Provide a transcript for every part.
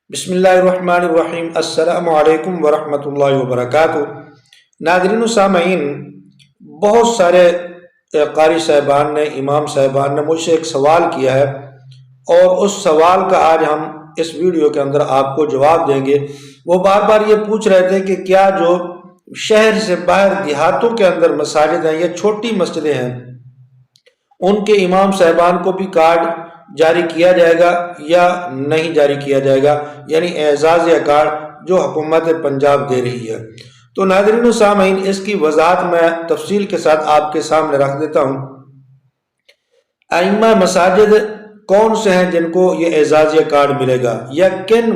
بسم اللہ الرحمن الرحیم۔ السلام علیکم ورحمۃ اللہ وبرکاتہ۔ ناظرین و سامعین، بہت سارے قاری صاحبان نے، امام صاحبان نے مجھ سے ایک سوال کیا ہے، اور اس سوال کا آج ہم اس ویڈیو کے اندر آپ کو جواب دیں گے۔ وہ بار بار یہ پوچھ رہے تھے کہ کیا جو شہر سے باہر دیہاتوں کے اندر مساجد ہیں یا چھوٹی مسجدیں ہیں، ان کے امام صاحبان کو بھی کارڈ جاری کیا جائے گا یا نہیں جاری کیا جائے گا، یعنی اعزاز یا کارڈ جو حکومت پنجاب دے رہی ہے۔ تو ناظرین و سامعین، اس کی وضاحت میں تفصیل کے ساتھ آپ کے سامنے رکھ دیتا ہوں۔ ائمہ مساجد کون سے ہیں جن کو یہ اعزاز یا کارڈ ملے گا، یا کن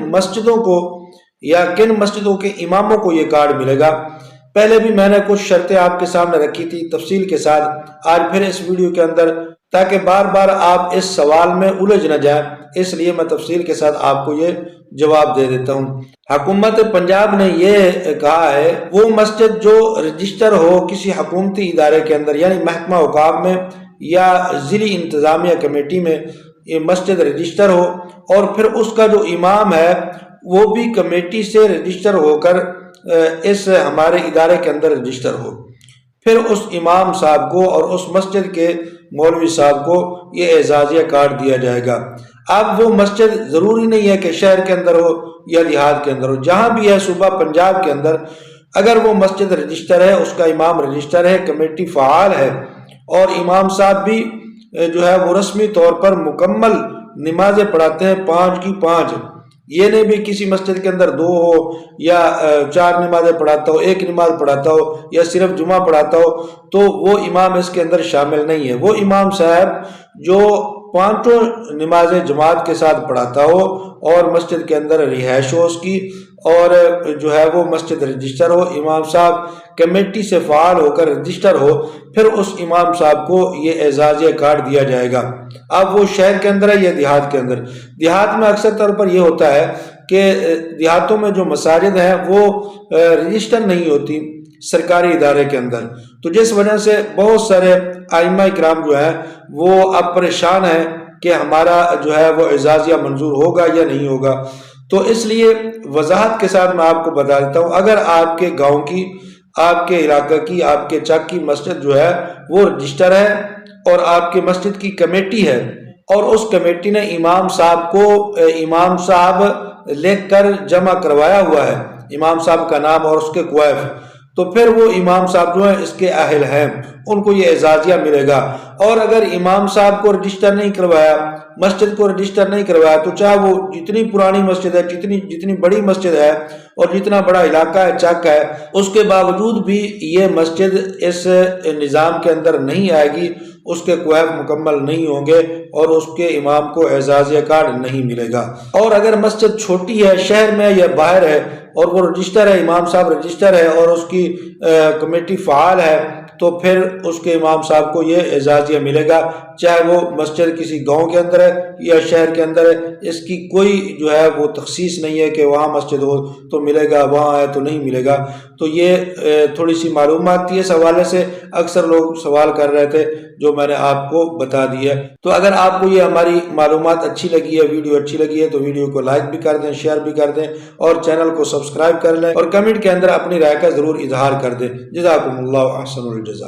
مسجدوں کے اماموں کو یہ کارڈ ملے گا؟ پہلے بھی میں نے کچھ شرطیں آپ کے سامنے رکھی تھی تفصیل کے ساتھ، آج پھر اس ویڈیو کے اندر، تاکہ بار بار آپ اس سوال میں الجھ نہ جائیں، اس لیے میں تفصیل کے ساتھ آپ کو یہ جواب دے دیتا ہوں۔ حکومت پنجاب نے یہ کہا ہے، وہ مسجد جو رجسٹر ہو کسی حکومتی ادارے کے اندر، یعنی محکمہ اوقاف میں یا ضلعی انتظامیہ کمیٹی میں یہ مسجد رجسٹر ہو، اور پھر اس کا جو امام ہے وہ بھی کمیٹی سے رجسٹر ہو کر اس ہمارے ادارے کے اندر رجسٹر ہو، پھر اس امام صاحب کو اور اس مسجد کے مولوی صاحب کو یہ اعزازیہ کارڈ دیا جائے گا۔ اب وہ مسجد ضروری نہیں ہے کہ شہر کے اندر ہو یا دیہات کے اندر ہو، جہاں بھی ہے صوبہ پنجاب کے اندر، اگر وہ مسجد رجسٹر ہے، اس کا امام رجسٹر ہے، کمیٹی فعال ہے، اور امام صاحب بھی جو ہے وہ رسمی طور پر مکمل نمازیں پڑھاتے ہیں 5 کی 5، یہ نہیں بھی کسی مسجد کے اندر 2 ہو یا 4 نمازیں پڑھاتا ہو، 1 نماز پڑھاتا ہو یا صرف جمعہ پڑھاتا ہو، تو وہ امام اس کے اندر شامل نہیں ہے۔ وہ امام صاحب جو 5 نمازیں جماعت کے ساتھ پڑھاتا ہو، اور مسجد کے اندر رہائش ہو اس کی، اور جو ہے وہ مسجد رجسٹر ہو، امام صاحب کمیٹی سے فعال ہو کر رجسٹر ہو، پھر اس امام صاحب کو یہ اعزازیہ کارڈ دیا جائے گا۔ اب وہ شہر کے اندر ہے یا دیہات کے اندر؟ دیہات میں اکثر طور پر یہ ہوتا ہے کہ دیہاتوں میں جو مساجد ہیں وہ رجسٹر نہیں ہوتی سرکاری ادارے کے اندر، تو جس وجہ سے بہت سارے ائمہ اکرام جو ہیں وہ اب پریشان ہیں کہ ہمارا جو ہے وہ اعزازیہ منظور ہوگا یا نہیں ہوگا۔ تو اس لیے وضاحت کے ساتھ میں آپ کو بتا دیتا ہوں، اگر آپ کے گاؤں کی، آپ کے علاقہ کی، آپ کے چک کی مسجد جو ہے وہ رجسٹر ہے، اور آپ کی مسجد کی کمیٹی ہے، اور اس کمیٹی نے امام صاحب کو امام صاحب لکھ کر جمع کروایا ہوا ہے، امام صاحب کا نام اور اس کے کوائف، تو پھر وہ امام صاحب جو ہیں اس کے اہل ہیں، ان کو یہ اعزازیہ ملے گا۔ اور اگر امام صاحب کو رجسٹر نہیں کروایا، مسجد کو رجسٹر نہیں کروایا، تو چاہے وہ جتنی پرانی مسجد ہے، جتنی بڑی مسجد ہے، اور جتنا بڑا علاقہ ہے، چک ہے، اس کے باوجود بھی یہ مسجد اس نظام کے اندر نہیں آئے گی، اس کے کوائف مکمل نہیں ہوں گے، اور اس کے امام کو اعزازیہ کارڈ نہیں ملے گا۔ اور اگر مسجد چھوٹی ہے، شہر میں یا باہر ہے، اور وہ رجسٹر ہے، امام صاحب رجسٹر ہے، اور اس کی کمیٹی فعال ہے، تو پھر اس کے امام صاحب کو یہ اعزازیہ ملے گا، چاہے وہ مسجد کسی گاؤں کے اندر ہے یا شہر کے اندر ہے، اس کی کوئی جو ہے وہ تخصیص نہیں ہے کہ وہاں مسجد ہو تو ملے گا، وہاں ہے تو نہیں ملے گا۔ تو یہ تھوڑی سی معلومات تھی، اس حوالے سے اکثر لوگ سوال کر رہے تھے، جو میں نے آپ کو بتا دی ہے۔ تو اگر آپ کو یہ ہماری معلومات اچھی لگی ہے، ویڈیو اچھی لگی ہے، تو ویڈیو کو لائک بھی کر دیں، شیئر بھی کر دیں، اور چینل کو سبسکرائب کر لیں، اور کمنٹ کے اندر اپنی رائے کا ضرور اظہار کر دیں۔ جزاکم اللہ احسن الجزا۔